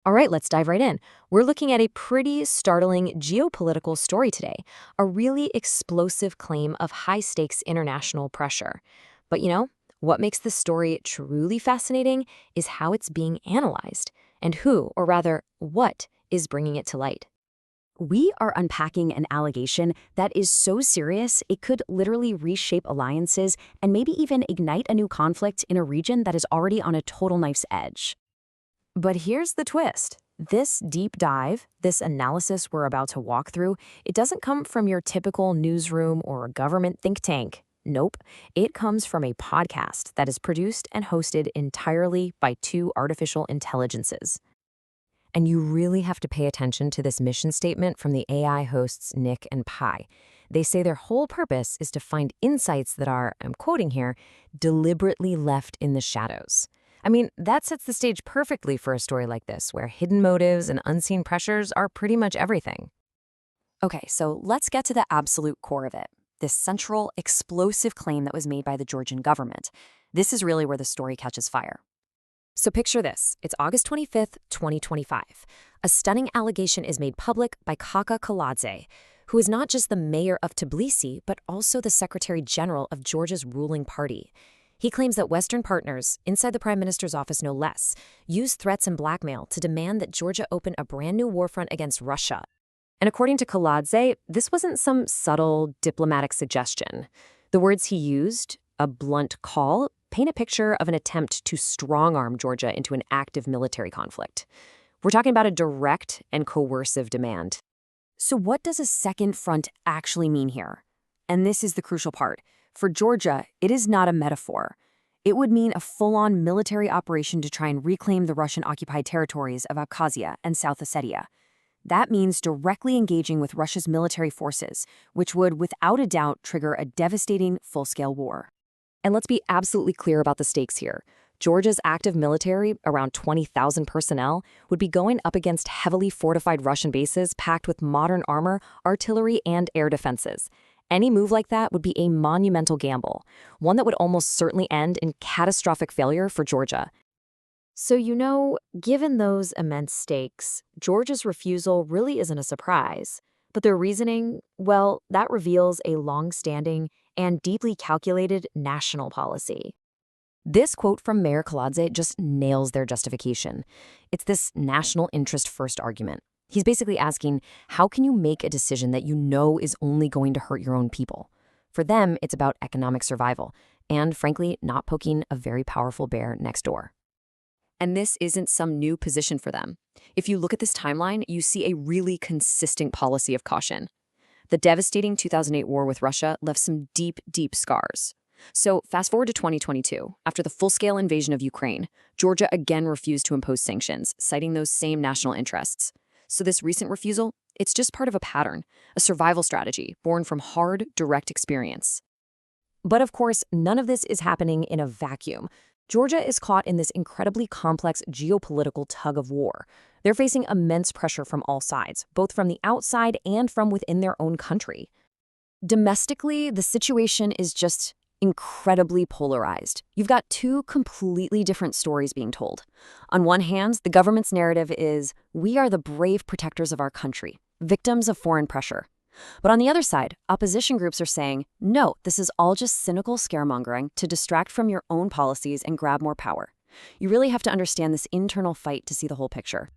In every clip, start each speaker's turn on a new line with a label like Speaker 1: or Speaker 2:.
Speaker 1: All right, let's dive right in. We're looking at a pretty startling geopolitical story today, a really explosive claim of high stakes international pressure. But what makes this story truly fascinating is how it's being analyzed and who, or rather, what, is bringing it to light.
Speaker 2: We are unpacking an allegation that is so serious it could literally reshape alliances and maybe even ignite a new conflict in a region that is already on a total knife's edge.
Speaker 1: But here's the twist. This deep dive, this analysis we're about to walk through, it doesn't come from your typical newsroom or a government think tank. Nope. It comes from a podcast that is produced and hosted entirely by two artificial intelligences. And you really have to pay attention to this mission statement from the AI hosts Nick and Pi. They say their whole purpose is to find insights that are, I'm quoting here, deliberately left in the shadows. I mean, that sets the stage perfectly for a story like this, where hidden motives and unseen pressures are pretty much everything.
Speaker 2: Okay, so let's get to the absolute core of it. This central, explosive claim that was made by the Georgian government. This is really where the story catches fire.
Speaker 1: So picture this. It's August 25th, 2025. A stunning allegation is made public by Kaka Kaladze, who is not just the mayor of Tbilisi, but also the Secretary General of Georgia's ruling party. He claims that Western partners, inside the Prime Minister's office no less, used threats and blackmail to demand that Georgia open a brand new war front against Russia. And according to Kaladze, this wasn't some subtle diplomatic suggestion. The words he used, a blunt call, paint a picture of an attempt to strong-arm Georgia into an active military conflict. We're talking about a direct and coercive demand.
Speaker 2: So what does a second front actually mean here? And this is the crucial part. For Georgia, it is not a metaphor. It would mean a full-on military operation to try and reclaim the Russian-occupied territories of Abkhazia and South Ossetia. That means directly engaging with Russia's military forces, which would, without a doubt, trigger a devastating full-scale war.
Speaker 1: And let's be absolutely clear about the stakes here. Georgia's active military, around 20,000 personnel, would be going up against heavily fortified Russian bases packed with modern armor, artillery, and air defenses. Any move like that would be a monumental gamble, one that would almost certainly end in catastrophic failure for Georgia. So, given those immense stakes, Georgia's refusal really isn't a surprise. But their reasoning, well, that reveals a long-standing and deeply calculated national policy. This quote from Mayor Kaladze just nails their justification. It's this national interest first argument. He's basically asking, how can you make a decision that you know is only going to hurt your own people? For them, it's about economic survival and, frankly, not poking a very powerful bear next door. And this isn't some new position for them. If you look at this timeline, you see a really consistent policy of caution. The devastating 2008 war with Russia left some deep, deep scars. So fast forward to 2022. After the full-scale invasion of Ukraine, Georgia again refused to impose sanctions, citing those same national interests. So this recent refusal, it's just part of a pattern, a survival strategy born from hard, direct experience. But of course, none of this is happening in a vacuum. Georgia is caught in this incredibly complex geopolitical tug of war. They're facing immense pressure from all sides, both from the outside and from within their own country. Domestically, the situation is just incredibly polarized. You've got two completely different stories being told. On one hand, the government's narrative is, we are the brave protectors of our country, victims of foreign pressure. But on the other side, opposition groups are saying, no, this is all just cynical scaremongering to distract from your own policies and grab more power. You really have to understand this internal fight to see the whole picture.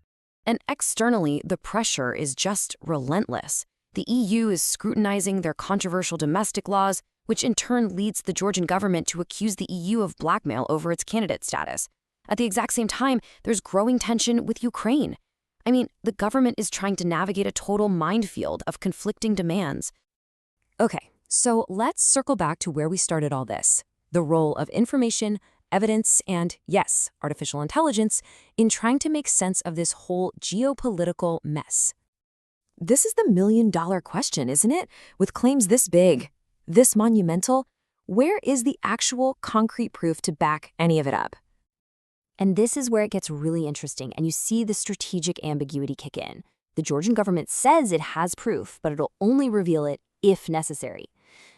Speaker 1: And externally, the pressure is just relentless. The EU is scrutinizing their controversial domestic laws, which in turn leads the Georgian government to accuse the EU of blackmail over its candidate status. At the exact same time, there's growing tension with Ukraine. I mean, the government is trying to navigate a total minefield of conflicting demands. Okay, so let's circle back to where we started all this. The role of information, evidence, and, yes, artificial intelligence in trying to make sense of this whole geopolitical mess. This is the million-dollar question, isn't it? With claims this big, this monumental, where is the actual concrete proof to back any of it up? And this is where it gets really interesting, and you see the strategic ambiguity kick in. The Georgian government says it has proof, but it'll only reveal it if necessary.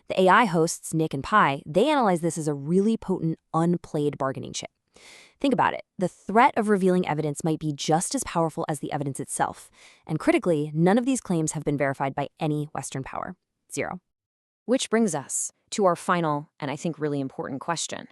Speaker 1: The AI hosts, Nick and Pi, they analyze this as a really potent, unplayed bargaining chip.
Speaker 2: Think about it. The threat of revealing evidence might be just as powerful as the evidence itself. And critically, none of these claims have been verified by any Western power. Zero.
Speaker 1: Which brings us to our final, and I think really important question.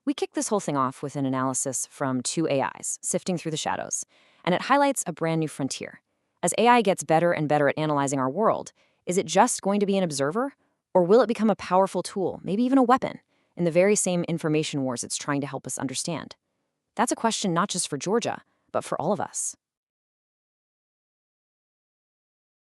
Speaker 1: We kick this whole thing off with an analysis from two AIs, sifting through the shadows, and it highlights a brand new frontier. As AI gets better and better at analyzing our world, is it just going to be an observer? Or will it become a powerful tool, maybe even a weapon, in the very same information wars it's trying to help us understand? That's a question not just for Georgia, but for all of us.